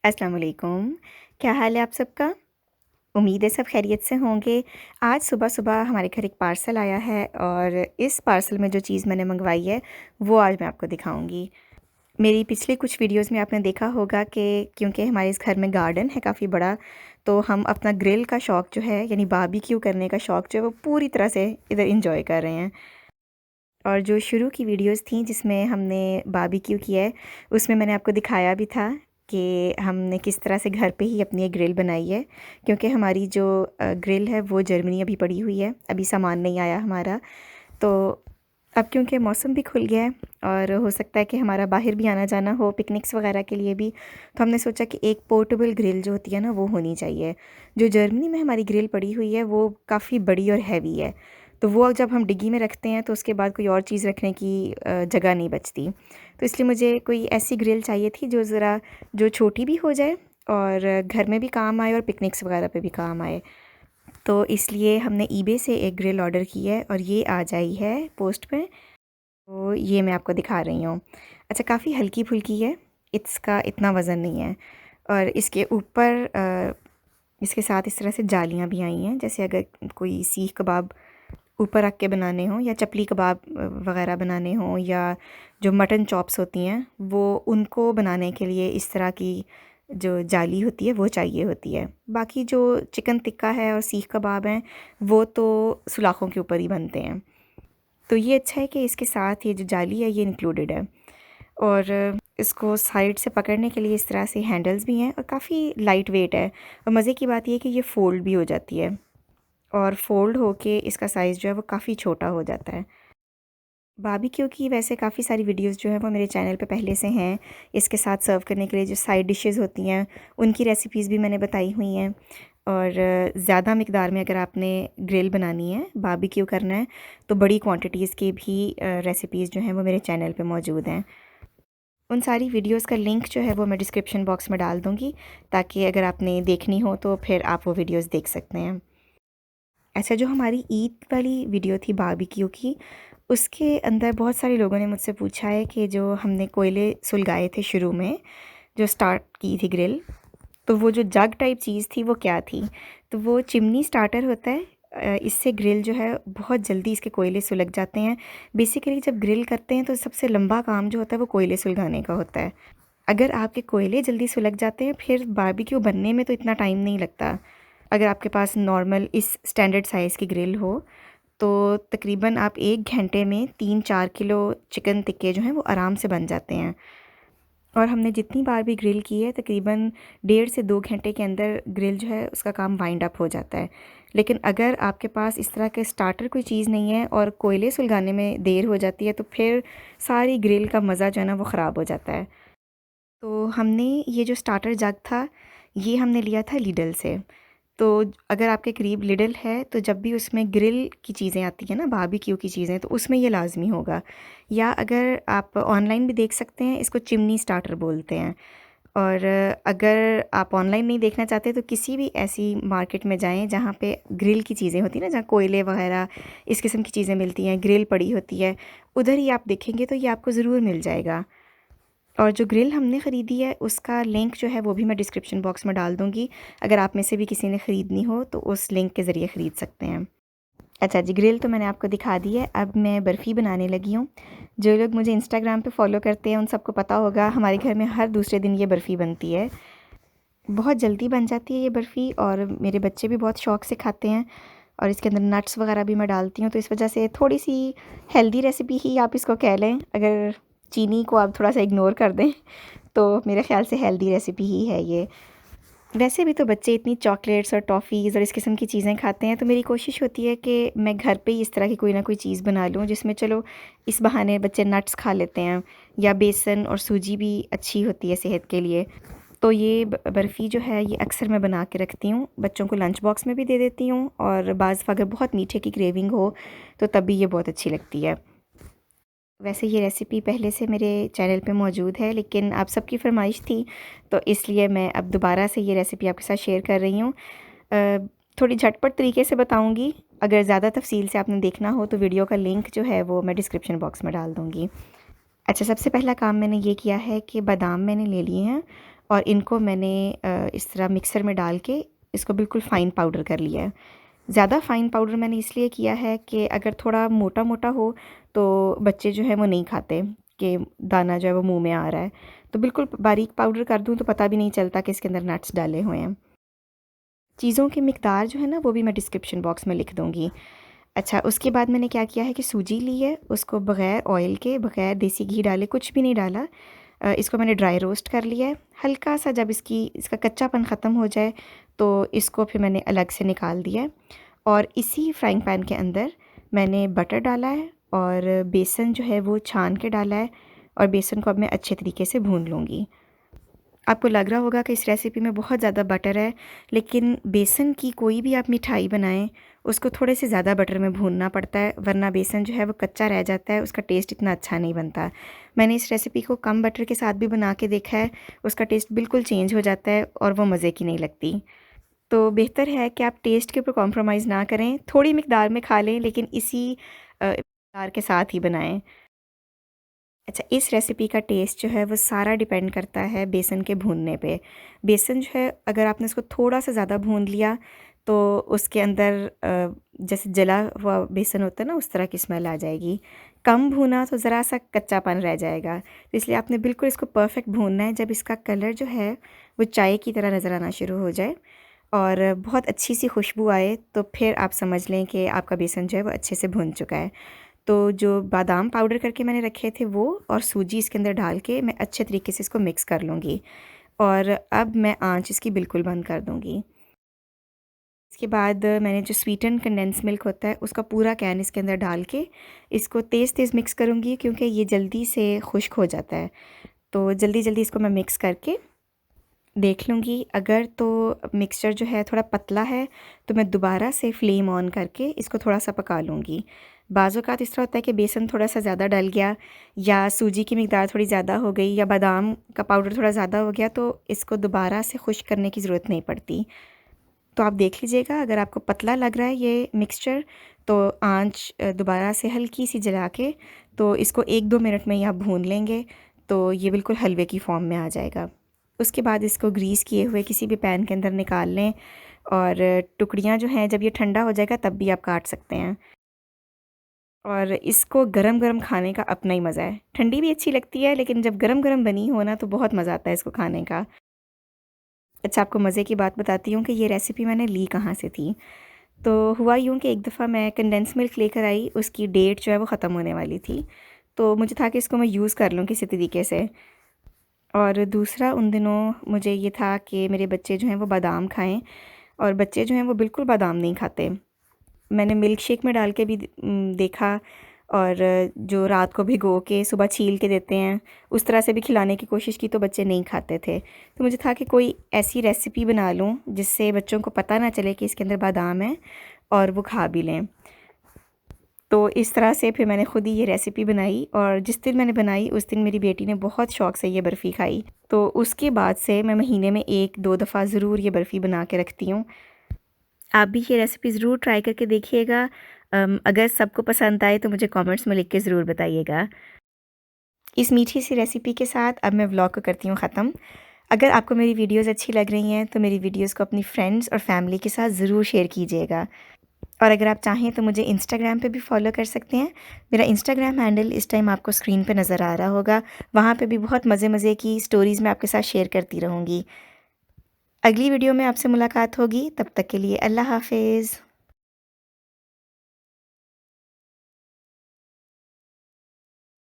अस्सलाम वालेकुम। क्या हाल है आप सबका? उम्मीद है सब खैरियत से होंगे। आज सुबह-सुबह हमारे घर एक पार्सल आया है और इस पार्सल में जो चीज़ मैंने मंगवाई है, वो आज मैं आपको दिखाऊँगी। मेरी पिछली कुछ वीडियोज़ में आपने देखा होगा कि क्योंकि हमारे इस घर में गार्डन है काफ़ी बड़ा, तो हम अपना ग्रिल का शौक़ जो है यानी बारबेक्यू करने का शौक़ जो है वो पूरी तरह से इधर एन्जॉय कर रहे हैं। और जो शुरू की वीडियोज़ थी जिसमें हमने बारबेक्यू किया है, उसमें मैंने आपको दिखाया भी था कि हमने किस तरह से घर पे ही अपनी एक ग्रिल बनाई है। क्योंकि हमारी जो ग्रिल है वो जर्मनी अभी पड़ी हुई है, अभी सामान नहीं आया हमारा। तो अब क्योंकि मौसम भी खुल गया है और हो सकता है कि हमारा बाहर भी आना-जाना हो पिकनिक्स वगैरह के लिए भी, तो हमने सोचा कि एक पोर्टेबल ग्रिल जो होती है ना वो होनी चाहिए। जो जर्मनी में हमारी ग्रिल पड़ी हुई है वो काफ़ी बड़ी और हैवी है, तो वो जब हम डिग्गी में रखते हैं तो उसके बाद कोई और चीज़ रखने की जगह नहीं बचती। तो इसलिए मुझे कोई ऐसी ग्रिल चाहिए थी जो छोटी भी हो जाए और घर में भी काम आए और पिकनिक्स वगैरह पे भी काम आए। तो इसलिए हमने ईबे से एक ग्रिल ऑर्डर की है और ये आज आई है पोस्ट में। तो ये मैं आपको दिखा रही हूँ। अच्छा, काफ़ी हल्की-फुल्की है, इसका इतना वज़न नहीं है और इसके ऊपर इसके साथ इस तरह से जालियाँ भी आई हैं, जैसे अगर कोई सीख कबाब ऊपर रख के बनाने हों या चपली कबाब वग़ैरह बनाने हों या जो मटन चॉप्स होती हैं वो उनको बनाने के लिए इस तरह की जो जाली होती है वो चाहिए होती है। बाकी जो चिकन टिक्का है और सीख कबाब हैं वो तो सुलाखों के ऊपर ही बनते हैं। तो ये अच्छा है कि इसके साथ ये जो जाली है ये इंक्लूडेड है और इसको साइड से पकड़ने के लिए इस तरह से हैंडल्स भी हैं और काफ़ी लाइट वेट है। और मज़े की बात ये है कि ये फ़ोल्ड भी हो जाती है और फ़ोल्ड होके इसका साइज़ जो है वो काफ़ी छोटा हो जाता है। बारबेक्यू की वैसे काफ़ी सारी वीडियोस जो है वो मेरे चैनल पे पहले से हैं। इसके साथ सर्व करने के लिए जो साइड डिशेस होती हैं उनकी रेसिपीज़ भी मैंने बताई हुई हैं। और ज़्यादा मिकदार में अगर आपने ग्रिल बनानी है, बारबेक्यू करना है, तो बड़ी क्वांटिटीज़ की भी रेसिपीज़ जो हैं वो मेरे चैनल पे मौजूद हैं। उन सारी वीडियोस का लिंक जो है वो मैं डिस्क्रिप्शन बॉक्स में डाल दूँगी, ताकि अगर आपने देखनी हो तो फिर आप वो वीडियोस देख सकते हैं। अच्छा, जो हमारी ईद वाली वीडियो थी बारबेक्यू की, उसके अंदर बहुत सारे लोगों ने मुझसे पूछा है कि जो हमने कोयले सुलगाए थे शुरू में, जो स्टार्ट की थी ग्रिल, तो वो जो जग टाइप चीज़ थी वो क्या थी? तो वो चिमनी स्टार्टर होता है। इससे ग्रिल जो है बहुत जल्दी इसके कोयले सुलग जाते हैं। बेसिकली जब ग्रिल करते हैं तो सबसे लंबा काम जो होता है वो कोयले सुलगाने का होता है। अगर आपके कोयले जल्दी सुलग जाते हैं फिर बारबेक्यू बनने में तो इतना टाइम नहीं लगता। अगर आपके पास नॉर्मल इस स्टैंडर्ड साइज़ की ग्रिल हो तो तकरीबन आप 1 घंटे में 3-4 किलो चिकन टिक्के जो हैं वो आराम से बन जाते हैं। और हमने जितनी बार भी ग्रिल की है तकरीबन 1.5 से 2 घंटे के अंदर ग्रिल जो है उसका काम वाइंड अप हो जाता है। लेकिन अगर आपके पास इस तरह के स्टार्टर कोई चीज़ नहीं है और कोयले सुलगाने में देर हो जाती है तो फिर सारी ग्रिल का मज़ा जो है ना वो ख़राब हो जाता है। तो हमने ये जो स्टार्टर जग था ये हमने लिया था लिडल से। तो अगर आपके करीब लिडल है तो जब भी उसमें ग्रिल की चीज़ें आती हैं ना, बारबेक्यू की चीज़ें, तो उसमें ये लाज़मी होगा। या अगर आप ऑनलाइन भी देख सकते हैं, इसको चिमनी स्टार्टर बोलते हैं। और अगर आप ऑनलाइन नहीं देखना चाहते तो किसी भी ऐसी मार्केट में जाएँ जहाँ पे ग्रिल की चीज़ें होती हैं ना, जहाँ कोयले वगैरह इस किस्म की चीज़ें मिलती हैं, ग्रिल पड़ी होती है, उधर ही आप देखेंगे तो ये आपको ज़रूर मिल जाएगा। और जो ग्रिल हमने ख़रीदी है उसका लिंक जो है वो भी मैं डिस्क्रिप्शन बॉक्स में डाल दूँगी। अगर आप में से भी किसी ने ख़रीदनी हो तो उस लिंक के ज़रिए ख़रीद सकते हैं। अच्छा जी, ग्रिल तो मैंने आपको दिखा दी है, अब मैं बर्फ़ी बनाने लगी हूँ। जो लोग मुझे इंस्टाग्राम पे फ़ॉलो करते हैं उन सबको पता होगा हमारे घर में हर दूसरे दिन ये बर्फ़ी बनती है। बहुत जल्दी बन जाती है ये बर्फ़ी और मेरे बच्चे भी बहुत शौक़ से खाते हैं और इसके अंदर नट्स वगैरह भी मैं डालती हूँ, तो इस वजह से थोड़ी-सी हेल्दी रेसिपी ही आप इसको कह लें। अगर चीनी को आप थोड़ा-सा इग्नोर कर दें तो मेरे ख़्याल से हेल्दी रेसिपी ही है ये। वैसे भी तो बच्चे इतनी चॉकलेट्स और टॉफ़ीज़ और इस किस्म की चीज़ें खाते हैं, तो मेरी कोशिश होती है कि मैं घर पे ही इस तरह की कोई ना कोई चीज़ बना लूँ जिसमें चलो इस बहाने बच्चे नट्स खा लेते हैं, या बेसन और सूजी भी अच्छी होती है सेहत के लिए। तो ये बर्फ़ी जो है ये अक्सर मैं बना के रखती हूँ, बच्चों को लंच बॉक्स में भी दे देती हूँ और बाज़ अगर बहुत मीठे की क्रेविंग हो तो तब भी ये बहुत अच्छी लगती है। वैसे ये रेसिपी पहले से मेरे चैनल पे मौजूद है, लेकिन आप सबकी फ़रमाइश थी तो इसलिए मैं अब दोबारा से ये रेसिपी आपके साथ शेयर कर रही हूँ। थोड़ी झटपट तरीके से बताऊँगी, अगर ज़्यादा तफ़सील से आपने देखना हो तो वीडियो का लिंक जो है वो मैं डिस्क्रिप्शन बॉक्स में डाल दूँगी। अच्छा, सबसे पहला काम मैंने ये किया है कि बादाम मैंने ले लिए हैं और इनको मैंने इस तरह मिक्सर में डाल के इसको बिल्कुल फ़ाइन पाउडर कर लिया है। ज़्यादा फ़ाइन पाउडर मैंने इसलिए किया है कि अगर थोड़ा मोटा मोटा हो तो बच्चे जो है वो नहीं खाते, कि दाना जो है वो मुंह में आ रहा है। तो बिल्कुल बारीक पाउडर कर दूँ तो पता भी नहीं चलता कि इसके अंदर नट्स डाले हुए हैं। चीज़ों की मिकदार जो है ना वो भी मैं डिस्क्रिप्शन बॉक्स में लिख दूँगी। अच्छा, उसके बाद मैंने क्या किया है कि सूजी ली है, उसको बग़ैर ऑयल के, बग़ैर देसी घी डाले, कुछ भी नहीं डाला, इसको मैंने ड्राई रोस्ट कर लिया है। हल्का सा जब इसका कच्चापन ख़त्म हो जाए तो इसको फिर मैंने अलग से निकाल दिया है। और इसी फ्राइंग पैन के अंदर मैंने बटर डाला है और बेसन जो है वो छान के डाला है, और बेसन को अब मैं अच्छे तरीके से भून लूँगी। आपको लग रहा होगा कि इस रेसिपी में बहुत ज़्यादा बटर है, लेकिन बेसन की कोई भी आप मिठाई बनाएं उसको थोड़े से ज़्यादा बटर में भूनना पड़ता है, वरना बेसन जो है वो कच्चा रह जाता है, उसका टेस्ट इतना अच्छा नहीं बनता। मैंने इस रेसिपी को कम बटर के साथ भी बना के देखा है, उसका टेस्ट बिल्कुल चेंज हो जाता है और वो मज़े की नहीं लगती। तो बेहतर है कि आप टेस्ट के ऊपर कॉम्प्रोमाइज़ ना करें, थोड़ी मिकदार में खा लें लेकिन इसी मिकदार के साथ ही बनाएं। अच्छा, इस रेसिपी का टेस्ट जो है वो सारा डिपेंड करता है बेसन के भूनने पे। बेसन जो है अगर आपने उसको थोड़ा सा ज़्यादा भून लिया तो उसके अंदर जैसे जला हुआ बेसन होता है ना, उस तरह की स्मेल आ जाएगी। कम भूना तो ज़रा सा कच्चापन रह जाएगा। तो इसलिए आपने बिल्कुल इसको परफ़ेक्ट भूनना है। जब इसका कलर जो है वो चाय की तरह नज़र आना शुरू हो जाए और बहुत अच्छी सी खुशबू आए तो फिर आप समझ लें कि आपका बेसन जो है वो अच्छे से भुन चुका है। तो जो बादाम पाउडर करके मैंने रखे थे वो और सूजी इसके अंदर डाल के मैं अच्छे तरीके से इसको मिक्स कर लूँगी, और अब मैं आंच इसकी बिल्कुल बंद कर दूँगी। इसके बाद मैंने जो स्वीटेंड कंडेंस मिल्क होता है उसका पूरा कैन इसके अंदर डाल के इसको तेज़ तेज़ मिक्स करूँगी, क्योंकि ये जल्दी से खुश्क हो जाता है। तो जल्दी जल्दी इसको मैं मिक्स करके देख लूँगी। अगर तो मिक्सचर जो है थोड़ा पतला है तो मैं दोबारा से फ्लेम ऑन करके इसको थोड़ा सा पका लूँगी। बाज़ औक़ात इस तरह होता है कि बेसन थोड़ा सा ज़्यादा डल गया, या सूजी की मिकदार थोड़ी ज़्यादा हो गई, या बादाम का पाउडर थोड़ा ज़्यादा हो गया, तो इसको दोबारा से खुश्क करने की ज़रूरत नहीं पड़ती। तो आप देख लीजिएगा, अगर आपको पतला लग रहा है ये मिक्सचर तो आंच दोबारा से हल्की सी जला के तो इसको 1-2 मिनट में ही आप भून लेंगे तो ये बिल्कुल हलवे की फॉर्म में आ जाएगा। उसके बाद इसको ग्रीस किए हुए किसी भी पैन के अंदर निकाल लें, और टुकड़ियाँ जो हैं जब ये ठंडा हो जाएगा तब भी आप काट सकते हैं। और इसको गरम-गरम खाने का अपना ही मज़ा है। ठंडी भी अच्छी लगती है, लेकिन जब गरम-गरम बनी हो ना तो बहुत मज़ा आता है इसको खाने का। अच्छा, आपको मज़े की बात बताती हूँ कि ये रेसिपी मैंने ली कहाँ से थी। तो हुआ यूँ कि एक दफ़ा मैं कंडेंस मिल्क लेकर आई, उसकी डेट जो है वो ख़त्म होने वाली थी। तो मुझे था कि इसको मैं यूज़ कर लूँ किसी तरीके से। और दूसरा, उन दिनों मुझे ये था कि मेरे बच्चे जो हैं वो बादाम खाएँ, और बच्चे जो हैं वो बिल्कुल बादाम नहीं खाते। मैंने मिल्क शेक में डाल के भी देखा, और जो रात को भिगो के सुबह छील के देते हैं उस तरह से भी खिलाने की कोशिश की तो बच्चे नहीं खाते थे। तो मुझे था कि कोई ऐसी रेसिपी बना लूँ जिससे बच्चों को पता ना चले कि इसके अंदर बादाम है और वो खा भी लें। तो इस तरह से फिर मैंने ख़ुद ही ये रेसिपी बनाई, और जिस दिन मैंने बनाई उस दिन मेरी बेटी ने बहुत शौक़ से ये बर्फ़ी खाई। तो उसके बाद से मैं महीने में 1-2 दफ़ा ज़रूर ये बर्फ़ी बना के रखती हूँ। आप भी ये रेसिपी ज़रूर ट्राई करके देखिएगा। अगर सबको पसंद आए तो मुझे कमेंट्स में लिख के ज़रूर बताइएगा। इस मीठी सी रेसिपी के साथ अब मैं व्लॉग को करती हूँ ख़त्म। अगर आपको मेरी वीडियोज़ अच्छी लग रही हैं तो मेरी वीडियोज़ को अपनी फ्रेंड्स और फैमिली के साथ ज़रूर शेयर कीजिएगा। और अगर आप चाहें तो मुझे इंस्टाग्राम पे भी फॉलो कर सकते हैं। मेरा इंस्टाग्राम हैंडल इस टाइम आपको स्क्रीन पे नज़र आ रहा होगा। वहाँ पे भी बहुत मज़े मज़े की स्टोरीज़ मैं आपके साथ शेयर करती रहूँगी। अगली वीडियो में आपसे मुलाकात होगी, तब तक के लिए अल्लाह हाफ़िज़।